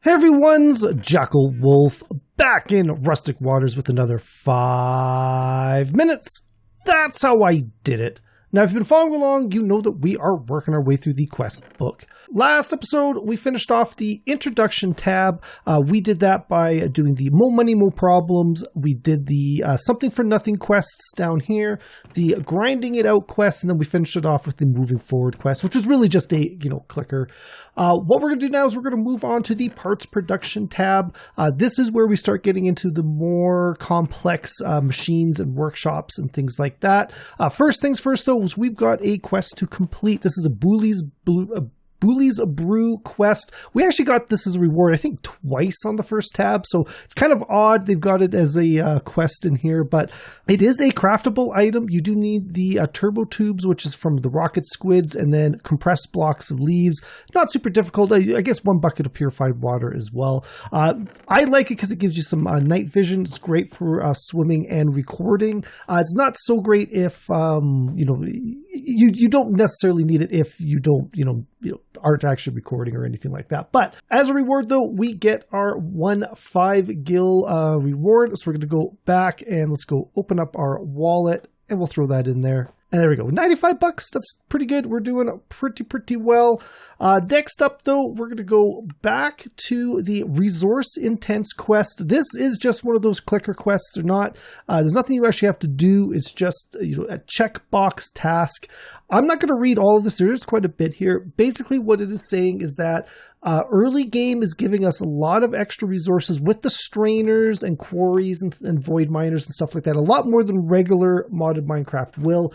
Hey everyone's JackelWolf back in Rustic Waters with another 5 minutes. That's how I did it. Now, if you've been following along, you know that we are working our way through the quest book. Last episode, we finished off the introduction tab. We did that by doing the Mo Money, Mo Problems. We did the Something for Nothing quests down here, the Grinding It Out quest, and then we finished it off with the Moving Forward quest, which was really just a, clicker. What we're going to do now is we're going to move on to the Parts Production tab. This is where we start getting into the more complex machines and workshops and things like that. First things first, though, is we've got a quest to complete. This is a Booley's Brew Quest. We actually got this as a reward, I think, twice on the first tab, so it's kind of odd they've got it as a quest in here, but it is a craftable item. You do need the turbo tubes, which is from the rocket squids, and then compressed blocks of leaves. Not super difficult. I guess 1 bucket of purified water as well. I like it because it gives you some night vision. It's great for swimming and recording. It's not so great if, you don't necessarily need it if you don't, aren't actually recording or anything like that. But as a reward, though, we get our 1 5-gil reward. So we're going to go back and let's go open up our wallet and we'll throw that in there. And there we go. $95. That's pretty good. We're doing pretty well. Next up, though, we're going to go back to the Resource Intense quest. This is just one of those clicker quests. There's nothing you actually have to do. It's just a checkbox task. I'm not going to read all of this. There's quite a bit here. Basically, what it is saying is that early game is giving us a lot of extra resources with the strainers and quarries and void miners and stuff like that. A lot more than regular modded Minecraft will.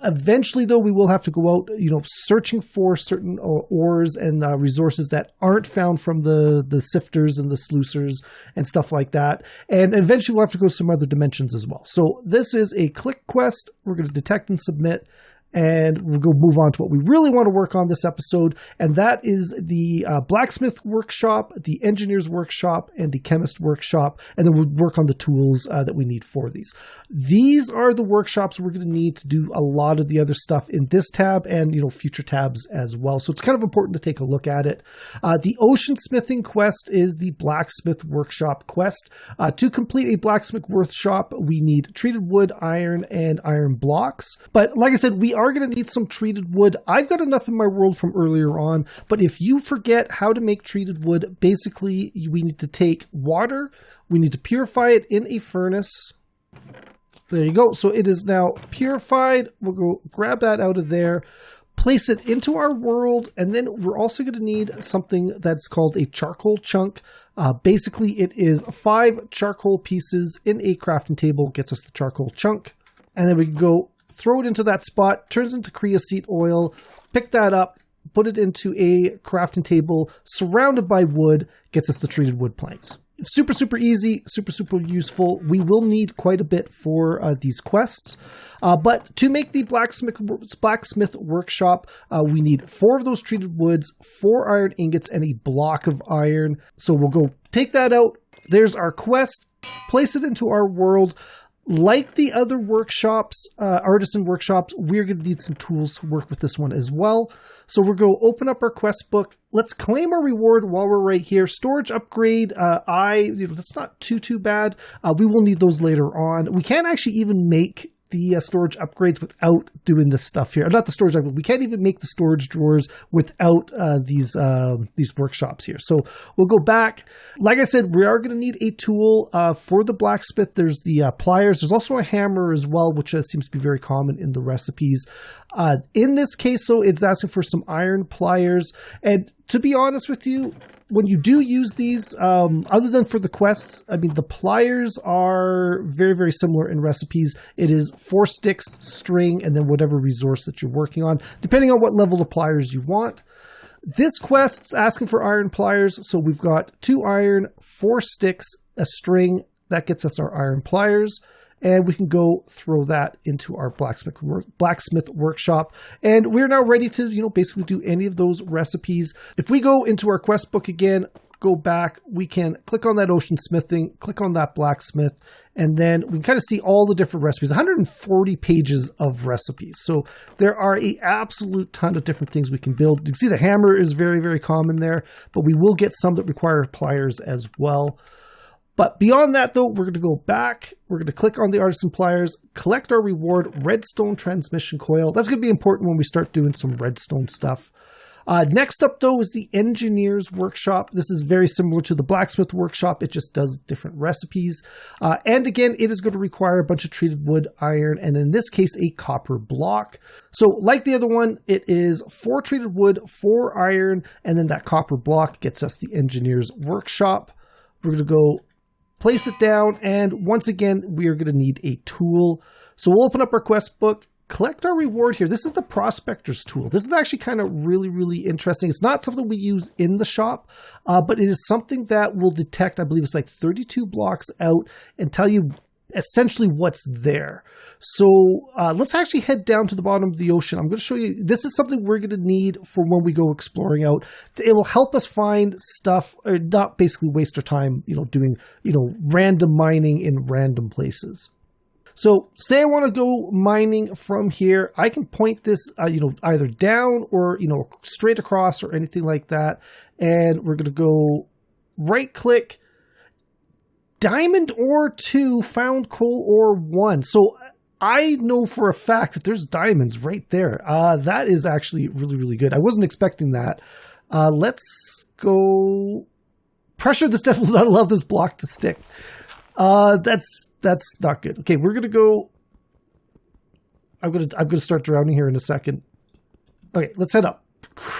Eventually, though, we will have to go out, searching for certain ores and resources that aren't found from the sifters and the sluicers and stuff like that. And eventually, we'll have to go to some other dimensions as well. So this is a click quest. We're going to detect and submit. And we'll go move on to what we really want to work on this episode, and that is the Blacksmith Workshop, the Engineer's Workshop, and the Chemist Workshop, and then we'll work on the tools that we need for these. These are the workshops we're going to need to do a lot of the other stuff in this tab and, future tabs as well. So it's kind of important to take a look at it. The Oceansmithing quest is the Blacksmith Workshop quest. To complete a Blacksmith Workshop, we need treated wood, iron, and iron blocks. But like I said, we are going to need some treated wood. I've got enough in my world from earlier on, but if you forget how to make treated wood, basically we need to take water, we need to purify it in a furnace. There you go. So it is now purified. We'll go grab that out of there, place it into our world, and then we're also going to need something that's called a charcoal chunk. Basically, it is 5 charcoal pieces in a crafting table, gets us the charcoal chunk, and then we can go throw it into that spot, turns into creosote oil, pick that up, put it into a crafting table, surrounded by wood, gets us the treated wood planks. It's super easy, super useful. We will need quite a bit for these quests. But to make the Blacksmith Workshop, we need 4 of those treated woods, 4 iron ingots, and a block of iron. So we'll go take that out. There's our quest. Place it into our world. Like the other workshops, artisan workshops, we're going to need some tools to work with this one as well. So we're going to open up our quest book. Let's claim our reward while we're right here. Storage upgrade, that's not too bad. We will need those later on. We can't actually even make the storage upgrades without doing this stuff here. Not the storage upgrades. We can't even make the storage drawers without these workshops here. So we'll go back. Like I said, we are going to need a tool for the blacksmith. There's the pliers. There's also a hammer as well, which seems to be very common in the recipes. In this case, though, it's asking for some iron pliers. And to be honest with you, when you do use these, other than for the quests, the pliers are very similar in recipes. It is 4 sticks, string, and then whatever resource that you're working on, depending on what level of pliers you want. This quest's asking for iron pliers, so we've got 2 iron, 4 sticks, a string. That gets us our iron pliers. And we can go throw that into our Blacksmith Workshop. And we're now ready to, basically do any of those recipes. If we go into our quest book again, go back, we can click on that Oceansmithing, click on that Blacksmith, and then we can kind of see all the different recipes, 140 pages of recipes. So there are an absolute ton of different things we can build. You can see the hammer is very, very common there, but we will get some that require pliers as well. But beyond that, though, we're going to go back. We're going to click on the Artisan Pliers, collect our reward, redstone transmission coil. That's going to be important when we start doing some redstone stuff. Next up, though, is the Engineer's Workshop. This is very similar to the Blacksmith Workshop. It just does different recipes. And again, it is going to require a bunch of treated wood, iron, and in this case, a copper block. So like the other one, it is 4 treated wood, 4 iron, and then that copper block gets us the Engineer's Workshop. We're going to go place it down, and once again, we are going to need a tool. So we'll open up our quest book, collect our reward here. This is the Prospector's tool. This is actually kind of really, really interesting. It's not something we use in the shop, but it is something that will detect, I believe it's like 32 blocks out and tell you essentially what's there. So let's actually head down to the bottom of the ocean. I'm going to show you, this is something we're going to need for when we go exploring out. It will help us find stuff, or not basically waste our time, doing, random mining in random places. So say I want to go mining from here, I can point this, either down or, straight across or anything like that. And we're going to go right click, diamond ore 2, found coal ore 1. So I know for a fact that there's diamonds right there. That is actually really, really good. I wasn't expecting that. Let's go. Pressure this devil not allow this block to stick. That's not good. Okay, we're gonna go. I'm gonna start drowning here in a second. Okay, let's head up.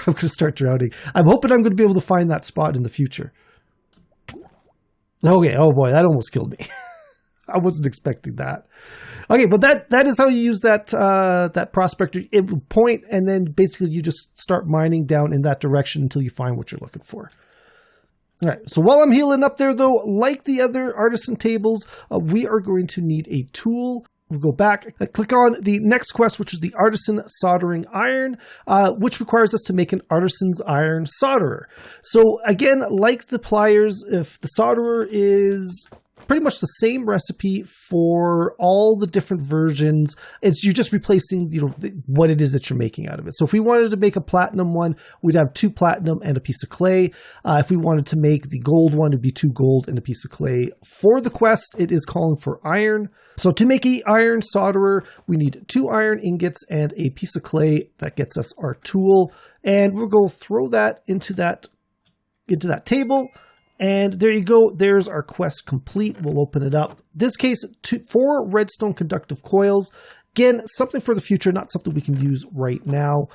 I'm gonna start drowning. I'm hoping I'm gonna be able to find that spot in the future. Okay, oh boy, that almost killed me. I wasn't expecting that. Okay, but that is how you use that prospector. It will point, and then basically you just start mining down in that direction until you find what you're looking for. All right, so while I'm healing up there, though, like the other artisan tables, we are going to need a tool. We'll go back, click on the next quest, which is the Artisan Soldering Iron, which requires us to make an Artisan's Iron Solderer. So again, like the pliers, if the solderer is pretty much the same recipe for all the different versions. You're just replacing, what it is that you're making out of it. So if we wanted to make a platinum one, we'd have 2 platinum and a piece of clay. If we wanted to make the gold one, it'd be 2 gold and a piece of clay. For the quest, it is calling for iron. So to make an iron solderer, we need 2 iron ingots and a piece of clay. That gets us our tool. And we'll go throw that into that table. And there you go. There's our quest complete. We'll open it up. This case, 4 redstone conductive coils. Again, something for the future, not something we can use right now.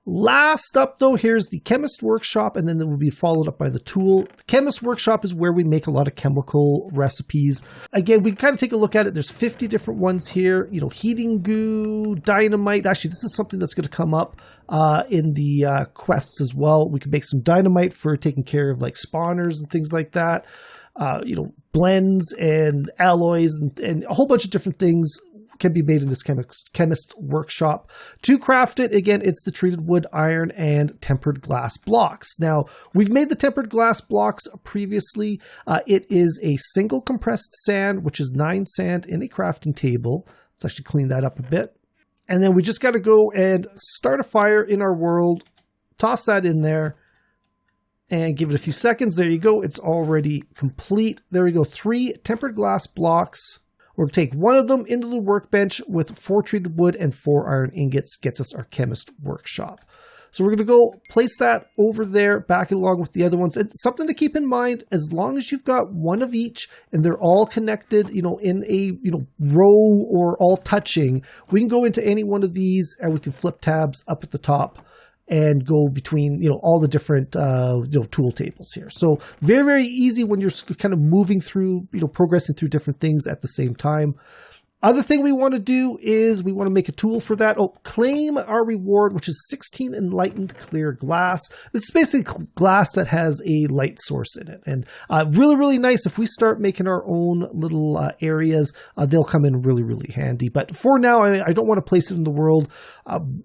Last up, though, here's the Chemist Workshop, and then it will be followed up by the tool. The Chemist Workshop is where we make a lot of chemical recipes. Again, we kind of take a look at it. There's 50 different ones here. Heating goo, dynamite. Actually, this is something that's going to come up in the quests as well. We can make some dynamite for taking care of like spawners and things like that. Blends and alloys and a whole bunch of different things can be made in this Chemist Workshop. To craft it, again, it's the treated wood, iron, and tempered glass blocks. Now, we've made the tempered glass blocks previously. It is a single compressed sand, which is 9 sand in a crafting table. Let's actually clean that up a bit. And then we just got to go and start a fire in our world, toss that in there, and give it a few seconds. There you go. It's already complete. There we go. 3 tempered glass blocks. We'll take one of them into the workbench with 4 treated wood and 4 iron ingots, gets us our Chemist Workshop. So we're going to go place that over there, back along with the other ones. It's something to keep in mind, as long as you've got one of each and they're all connected, in a, row or all touching, we can go into any one of these and we can flip tabs up at the top and go between, all the different, tool tables here. So very, very easy when you're kind of moving through, progressing through different things at the same time. Other thing we want to do is we want to make a tool for that. Oh, claim our reward, which is 16 Enlightened clear glass. This is basically glass that has a light source in it. And really, really nice. If we start making our own little areas, they'll come in really, really handy. But for now, I don't want to place it in the world,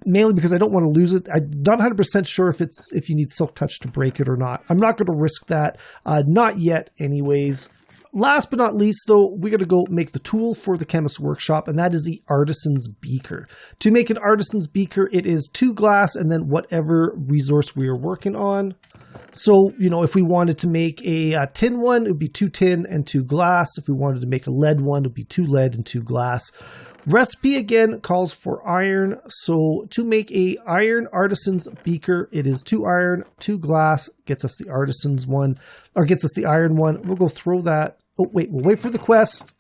mainly because I don't want to lose it. I'm not 100% sure if you need Silk Touch to break it or not. I'm not going to risk that. Not yet, anyways. Last but not least, though, we're going to go make the tool for the Chemist Workshop, and that is the Artisan's Beaker. To make an Artisan's Beaker, it is 2 glass and then whatever resource we are working on. So, if we wanted to make a tin one, it would be 2 tin and 2 glass. If we wanted to make a lead one, it would be 2 lead and 2 glass. Recipe, again, calls for iron. So to make a iron Artisan's Beaker, it is 2 iron, 2 glass, gets us the Artisan's one, or gets us the iron one. We'll go throw that. Oh, wait, we'll wait for the quest.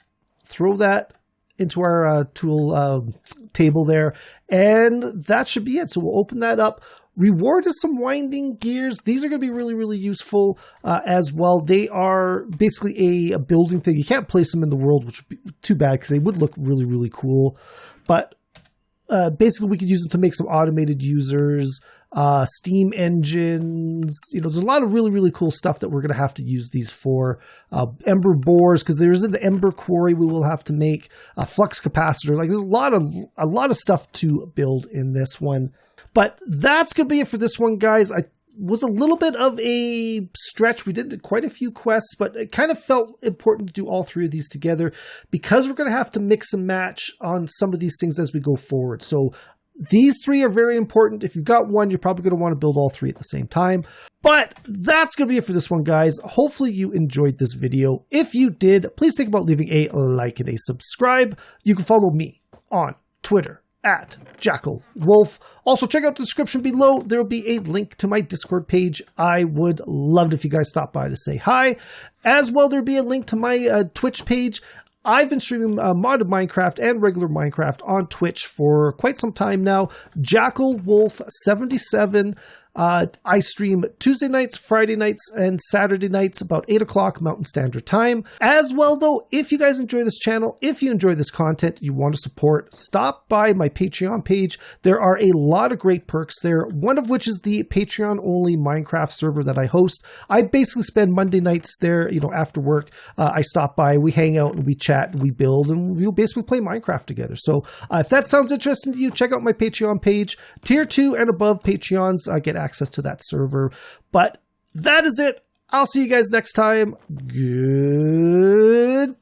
Throw that into our tool table there. And that should be it. So we'll open that up. Reward is some winding gears. These are going to be really, really useful as well. They are basically a building thing. You can't place them in the world, which would be too bad because they would look really, really cool. But basically, we could use them to make some automated users, steam engines. There's a lot of really, really cool stuff that we're going to have to use these for. Ember bores, because there's an ember quarry we will have to make. Flux capacitor. Like there's a lot of stuff to build in this one. But that's going to be it for this one, guys. I was a little bit of a stretch. We did quite a few quests, but it kind of felt important to do all 3 of these together because we're going to have to mix and match on some of these things as we go forward. So these 3 are very important. If you've got one, you're probably going to want to build all 3 at the same time. But that's going to be it for this one, guys. Hopefully you enjoyed this video. If you did, please think about leaving a like and a subscribe. You can follow me on Twitter at JackelWolf. Also, check out the description below. There will be a link to my Discord page. I would love it if you guys stop by to say hi. As well, there'll be a link to my Twitch page. I've been streaming modded Minecraft and regular Minecraft on Twitch for quite some time now. JackelWolf77. I stream Tuesday nights, Friday nights, and Saturday nights about 8 o'clock Mountain Standard Time. As well, though, if you guys enjoy this channel, if you enjoy this content, you want to support, stop by my Patreon page. There are a lot of great perks there, one of which is the Patreon-only Minecraft server that I host. I basically spend Monday nights there, after work. I stop by, we hang out, and we chat, and we build, and we basically play Minecraft together. So if that sounds interesting to you, check out my Patreon page. Tier 2 and above Patreons get access to that server. But that is it. I'll see you guys next time. Goodbye.